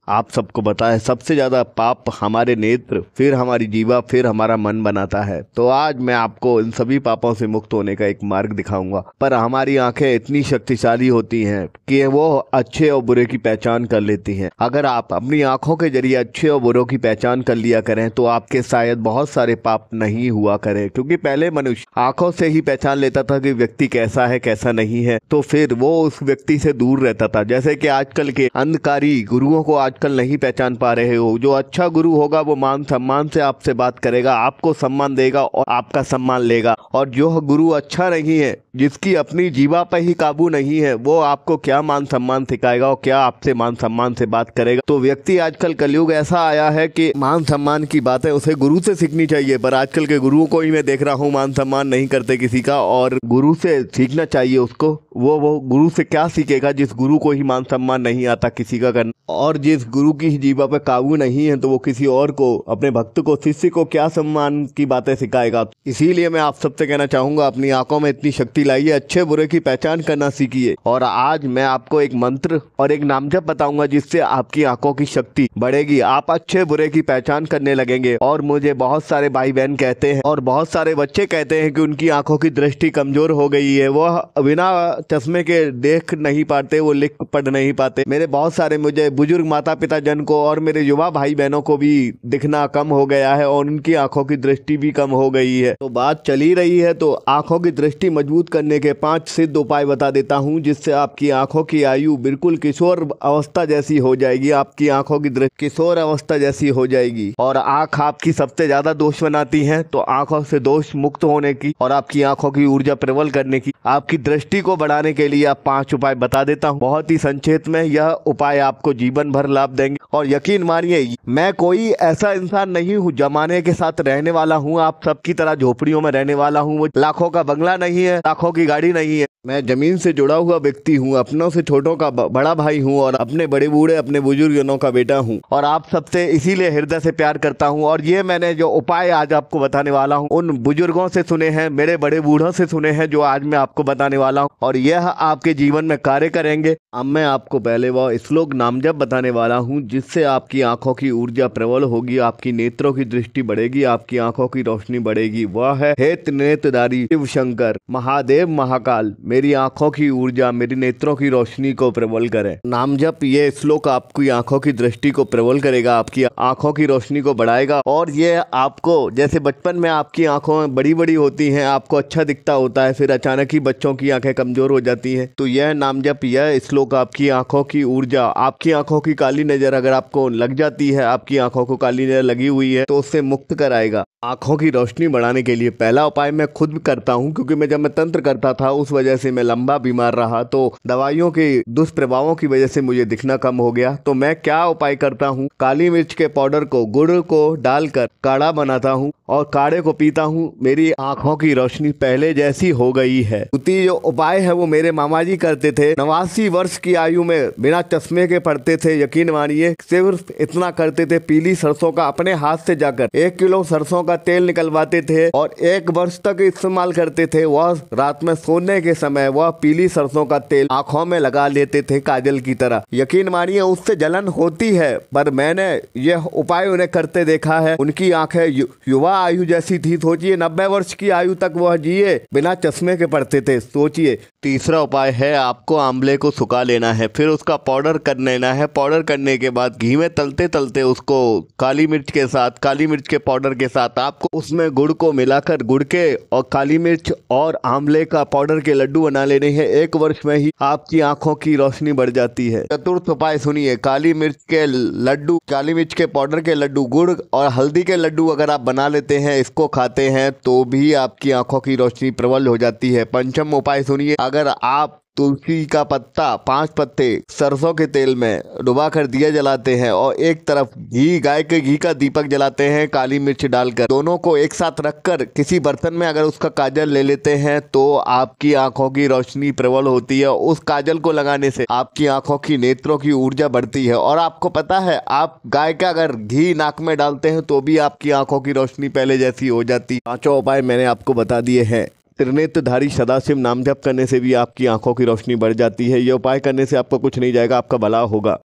आप सबको पता है सबसे ज्यादा पाप हमारे नेत्र, फिर हमारी जीवा, फिर हमारा मन बनाता है। तो आज मैं आपको इन सभी पापों से मुक्त होने का एक मार्ग दिखाऊंगा। पर हमारी आंखें इतनी शक्तिशाली होती हैं कि वो अच्छे और बुरे की पहचान कर लेती हैं। अगर आप अपनी आंखों के जरिए अच्छे और बुरों की पहचान कर लिया करें तो आपके शायद बहुत सारे पाप नहीं हुआ करें, क्योंकि पहले मनुष्य आंखों से ही पहचान लेता था कि व्यक्ति कैसा है कैसा नहीं है, तो फिर वो उस व्यक्ति से दूर रहता था। जैसे कि आजकल के अंधकारी गुरुओं को आजकल नहीं पहचान पा रहे हो। जो अच्छा गुरु होगा वो मान सम्मान से आपसे बात करेगा, आपको सम्मान देगा और आपका सम्मान लेगा। और जो गुरु अच्छा नहीं है, जिसकी अपनी जीवा पर ही काबू नहीं है, वो आपको क्या मान सम्मान सिखाएगा और क्या आपसे मान सम्मान से बात करेगा। तो व्यक्ति आजकल कलयुग ऐसा आया है कि मान सम्मान की बातें उसे गुरु से सीखनी चाहिए, पर आजकल के गुरुओं को ही मैं देख रहा हूँ मान सम्मान नहीं करते किसी का। और गुरु से सीखना चाहिए उसको। वो गुरु से क्या सीखेगा जिस गुरु को ही मान सम्मान नहीं आता किसी का करना, और जिस गुरु की जीवा पे काबू नहीं है तो वो किसी और को, अपने भक्त को, शिष्य को क्या सम्मान की बातें सिखाएगा। इसीलिए मैं आप सबसे कहना चाहूंगा, अपनी आंखों में इतनी शक्ति लाइए, अच्छे बुरे की पहचान करना सीखिए। और आज मैं आपको एक मंत्र और एक नामजप बताऊंगा जिससे आपकी आंखों की शक्ति बढ़ेगी, आप अच्छे बुरे की पहचान करने लगेंगे। और मुझे बहुत सारे भाई बहन कहते हैं और बहुत सारे बच्चे कहते हैं कि उनकी आंखों की दृष्टि कमजोर हो गई है, वह बिना चश्मे के देख नहीं पाते, वो लिख पढ़ नहीं पाते। मेरे बहुत सारे मुझे बुजुर्ग माता पिता जन को और मेरे युवा भाई बहनों को भी दिखना कम हो गया है और उनकी आंखों की दृष्टि भी कम हो गई है। तो बात चली रही है तो आंखों की दृष्टि मजबूत करने के 5 सिद्ध उपाय बता देता हूं, जिससे आपकी आंखों की आयु बिल्कुल किशोर अवस्था जैसी हो जाएगी। आपकी आंखों की दृष्टि किशोर अवस्था जैसी हो जाएगी। और आंख आपकी सबसे ज्यादा दोष बनाती है, तो आंखों से दोष मुक्त होने की और आपकी आंखों की ऊर्जा प्रबल करने की, आपकी दृष्टि को बढ़ाने के लिए आप 5 उपाय बता देता हूँ। बहुत ही संक्षेप में यह उपाय आपको जीवन भर लाभ देंगे। और यकीन मानिए, मैं कोई ऐसा इंसान नहीं हूँ जमाने के साथ रहने वाला हूँ, आप सबकी तरह झोपड़ियों में रहने वाला हूँ। वो लाखों का बंगला नहीं है, लाखों की गाड़ी नहीं है। मैं जमीन से जुड़ा हुआ व्यक्ति हूँ, अपनों से छोटों का बड़ा भाई हूँ और अपने बड़े बूढ़े अपने बुजुर्गों का बेटा हूँ। और आप सबसे इसीलिए हृदय से प्यार करता हूँ। और ये मैंने जो उपाय आज आपको बताने वाला हूँ, उन बुजुर्गों से सुने हैं, मेरे बड़े बूढ़ों से सुने हैं, जो आज मैं आपको बताने वाला हूँ, और यह आपके जीवन में कार्य करेंगे। अब मैं आपको पहले वह श्लोक नामजप बताने वाला हूँ जिससे आपकी आंखों की ऊर्जा प्रबल होगी, आपकी नेत्रों की दृष्टि बढ़ेगी, आपकी आंखों की रोशनी बढ़ेगी। वह है, हे त्रिनेत्रधारी शिव शंकर महादेव महाकाल, मेरी आंखों की ऊर्जा, मेरी नेत्रों की रोशनी को प्रबल करे। नामजप ये श्लोक आपकी आंखों की दृष्टि को प्रबल करेगा, आपकी आंखों की रोशनी को बढ़ाएगा। और ये आपको, जैसे बचपन में आपकी आंखों बड़ी बड़ी होती हैं, आपको अच्छा दिखता होता है, फिर अचानक ही बच्चों की आंखें कमजोर हो जाती हैं, तो यह नामजप, यह श्लोक आपकी आंखों की ऊर्जा, आपकी आंखों की काली नजर अगर आपको लग जाती है, आपकी आंखों को काली नजर लगी हुई है, तो उससे मुक्त कराएगा। आंखों की रोशनी बढ़ाने के लिए पहला उपाय मैं खुद करता हूं, क्योंकि जब मैं तंत्र करता था उस वजह से मैं लंबा बीमार रहा, तो दवाइयों के दुष्प्रभावों की वजह से मुझे दिखना कम हो गया। तो मैं क्या उपाय करता हूं, काली मिर्च के पाउडर को गुड़ को डालकर काढ़ा बनाता हूं और काढ़े को पीता हूं। मेरी आंखों की रोशनी पहले जैसी हो गई है। द्वितीय जो उपाय है वो मेरे मामा जी करते थे। 89 वर्ष की आयु में बिना चश्मे के पढ़ते थे। यकीन मानिए, सिर्फ इतना करते थे, पीली सरसों का अपने हाथ से जाकर 1 किलो सरसों का तेल निकलवाते थे और 1 वर्ष तक इस्तेमाल करते थे। वह रात में सोने के समय वह पीली सरसों का तेल आंखों में लगा लेते थे काजल की तरह। यकीन मानिए, उससे जलन होती है, पर मैंने यह उपाय उन्हें करते देखा है। उनकी आंखें युवा आयु जैसी थी। सोचिए, 90 वर्ष की आयु तक वह जिए, बिना चश्मे के पढ़ते थे। सोचिए। तीसरा उपाय है, आपको आंवले को सुखा लेना है, फिर उसका पाउडर कर लेना है। पाउडर करने के बाद घी में तलते तलते उसको काली मिर्च के साथ, काली मिर्च के पाउडर के साथ आपको उसमें गुड़ को मिलाकर, गुड़ के और काली मिर्च और आंवले का पाउडर के लड्डू बना लेने हैं। 1 वर्ष में ही आपकी आंखों की रोशनी बढ़ जाती है। चतुर्थ उपाय सुनिए, काली मिर्च के लड्डू, काली मिर्च के पाउडर के लड्डू, गुड़ और हल्दी के लड्डू अगर आप बना लेते हैं, इसको खाते हैं, तो भी आपकी आंखों की रोशनी प्रबल हो जाती है। पंचम उपाय सुनिए, अगर आप तुलसी का पत्ता 5 पत्ते सरसों के तेल में डुबा कर दिया जलाते हैं और एक तरफ घी, गाय के घी का दीपक जलाते हैं काली मिर्च डालकर, दोनों को एक साथ रखकर किसी बर्तन में अगर उसका काजल ले लेते हैं, तो आपकी आंखों की रोशनी प्रबल होती है। उस काजल को लगाने से आपकी आंखों की, नेत्रों की ऊर्जा बढ़ती है। और आपको पता है, आप गाय का अगर घी नाक में डालते हैं तो भी आपकी आंखों की रोशनी पहले जैसी हो जाती है। 5 उपाय मैंने आपको बता दिए हैं। त्रिनेत्रधारी सदाशिव नाम जप करने से भी आपकी आंखों की रोशनी बढ़ जाती है। ये उपाय करने से आपको कुछ नहीं जाएगा, आपका भला होगा।